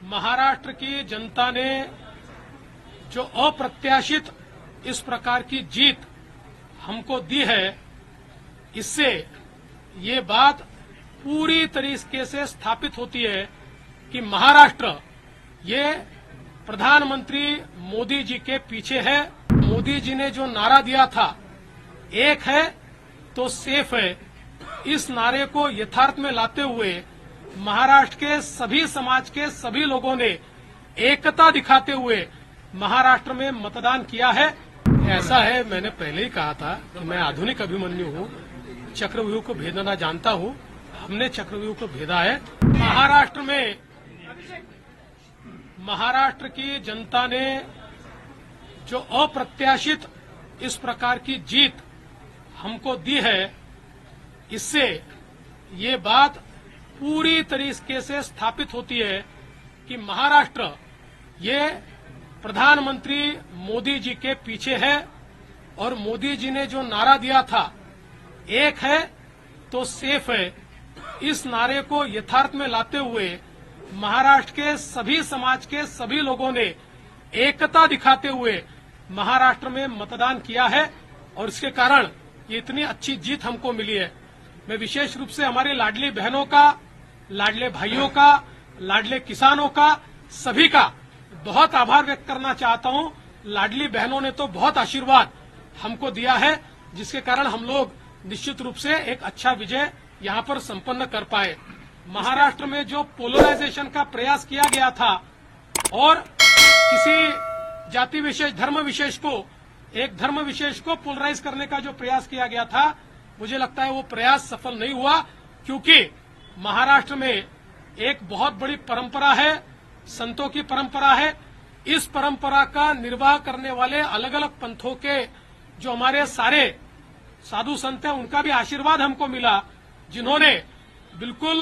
महाराष्ट्र की जनता ने जो अप्रत्याशित इस प्रकार की जीत हमको दी है, इससे ये बात पूरी तरीके से स्थापित होती है कि महाराष्ट्र ये प्रधानमंत्री मोदी जी के पीछे है। मोदी जी ने जो नारा दिया था, एक है तो सेफ है, इस नारे को यथार्थ में लाते हुए महाराष्ट्र के सभी समाज के सभी लोगों ने एकता दिखाते हुए महाराष्ट्र में मतदान किया है। ऐसा है, मैंने पहले ही कहा था कि मैं आधुनिक अभिमन्यु हूँ, चक्रव्यूह को भेदना जानता हूँ। हमने चक्रव्यूह को भेदा है। महाराष्ट्र की जनता ने जो अप्रत्याशित इस प्रकार की जीत हमको दी है, इससे ये बात पूरी तरीके से स्थापित होती है कि महाराष्ट्र ये प्रधानमंत्री मोदी जी के पीछे है। और मोदी जी ने जो नारा दिया था, एक है तो सेफ है, इस नारे को यथार्थ में लाते हुए महाराष्ट्र के सभी समाज के सभी लोगों ने एकता दिखाते हुए महाराष्ट्र में मतदान किया है। और इसके कारण ये इतनी अच्छी जीत हमको मिली है। मैं विशेष रूप से हमारी लाडली बहनों का, लाडले भाइयों का, लाडले किसानों का, सभी का बहुत आभार व्यक्त करना चाहता हूं। लाडली बहनों ने तो बहुत आशीर्वाद हमको दिया है, जिसके कारण हम लोग निश्चित रूप से एक अच्छा विजय यहां पर संपन्न कर पाए। महाराष्ट्र में जो पोलराइजेशन का प्रयास किया गया था और किसी जाति विशेष, धर्म विशेष को, एक धर्म विशेष को पोलराइज करने का जो प्रयास किया गया था, मुझे लगता है वो प्रयास सफल नहीं हुआ, क्योंकि महाराष्ट्र में एक बहुत बड़ी परंपरा है, संतों की परंपरा है। इस परंपरा का निर्वाह करने वाले अलग अलग पंथों के जो हमारे सारे साधु संत हैं, उनका भी आशीर्वाद हमको मिला, जिन्होंने बिल्कुल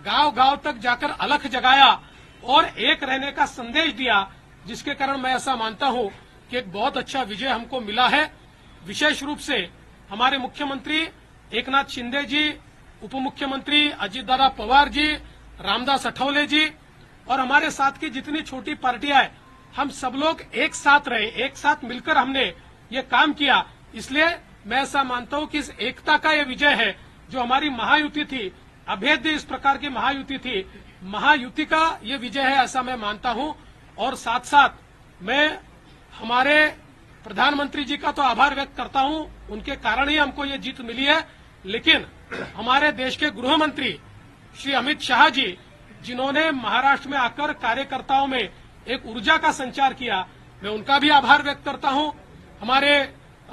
गांव गांव तक जाकर अलख जगाया और एक रहने का संदेश दिया, जिसके कारण मैं ऐसा मानता हूं कि एक बहुत अच्छा विजय हमको मिला है। विशेष रूप से हमारे मुख्यमंत्री एकनाथ शिंदे जी, उप मुख्यमंत्री अजितदादा पवार जी, रामदास अठवले जी और हमारे साथ की जितनी छोटी पार्टियां हैं, हम सब लोग एक साथ रहे, एक साथ मिलकर हमने ये काम किया। इसलिए मैं ऐसा मानता हूं कि इस एकता का ये विजय है। जो हमारी महायुति थी, अभेद्य इस प्रकार की महायुति थी, महायुति का ये विजय है, ऐसा मैं मानता हूं। और साथ साथ मैं हमारे प्रधानमंत्री जी का तो आभार व्यक्त करता हूं, उनके कारण ही हमको ये जीत मिली है। लेकिन हमारे देश के गृह मंत्री श्री अमित शाह जी, जिन्होंने महाराष्ट्र में आकर कार्यकर्ताओं में एक ऊर्जा का संचार किया, मैं उनका भी आभार व्यक्त करता हूं। हमारे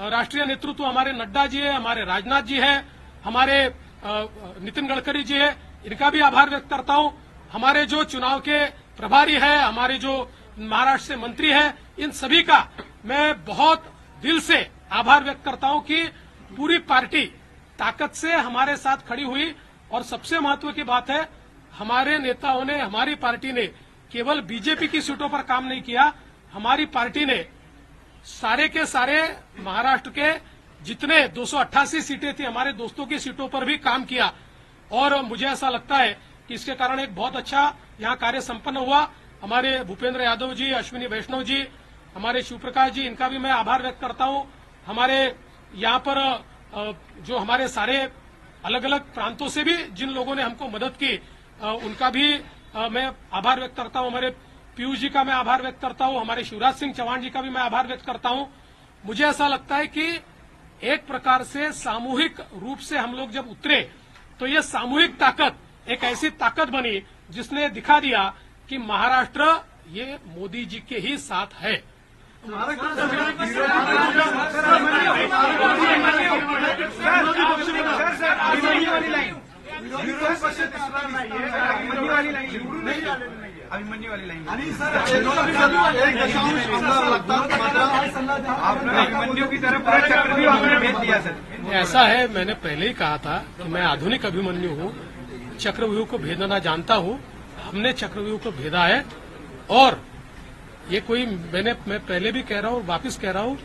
राष्ट्रीय नेतृत्व हमारे नड्डा जी है, हमारे राजनाथ जी है, हमारे नितिन गडकरी जी है, इनका भी आभार व्यक्त करता हूं। हमारे जो चुनाव के प्रभारी है, हमारे जो महाराष्ट्र से मंत्री है, इन सभी का मैं बहुत दिल से आभार व्यक्त करता हूं कि पूरी पार्टी ताकत से हमारे साथ खड़ी हुई। और सबसे महत्व की बात है, हमारे नेताओं ने, हमारी पार्टी ने केवल बीजेपी की सीटों पर काम नहीं किया, हमारी पार्टी ने सारे के सारे महाराष्ट्र के जितने 288 सीटें थी, हमारे दोस्तों की सीटों पर भी काम किया। और मुझे ऐसा लगता है कि इसके कारण एक बहुत अच्छा यहां कार्य संपन्न हुआ। हमारे भूपेंद्र यादव जी, अश्विनी वैष्णव जी, हमारे शिवप्रकाश जी, इनका भी मैं आभार व्यक्त करता हूं। हमारे यहां पर जो हमारे सारे अलग अलग प्रांतों से भी जिन लोगों ने हमको मदद की, उनका भी मैं आभार व्यक्त करता हूं। हमारे पीयूष जी का मैं आभार व्यक्त करता हूं, हमारे शिवराज सिंह चौहान जी का भी मैं आभार व्यक्त करता हूं। मुझे ऐसा लगता है कि एक प्रकार से सामूहिक रूप से हम लोग जब उतरे, तो ये सामूहिक ताकत एक ऐसी ताकत बनी जिसने दिखा दिया कि महाराष्ट्र ये मोदी जी के ही साथ है। अभिमन्यू वाली लाइन अभिमन्यू की तरफ चक्रव्यूह भेज दिया सर। ऐसा है, मैंने पहले ही कहा था कि मैं आधुनिक अभिमन्यु हूँ, चक्रव्यूह को भेदना जानता हूँ। हमने चक्रव्यूह को भेदा है। और ये कोई मैं पहले भी कह रहा हूँ, वापस कह रहा हूँ,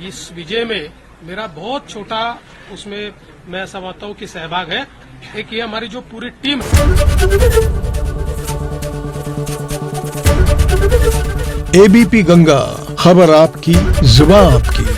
इस विजय में मेरा बहुत छोटा उसमें मैं समझता हूँ कि सहभाग है। एक ये हमारी जो पूरी टीम है, एबीपी गंगा, खबर आपकी, जुबान आपकी।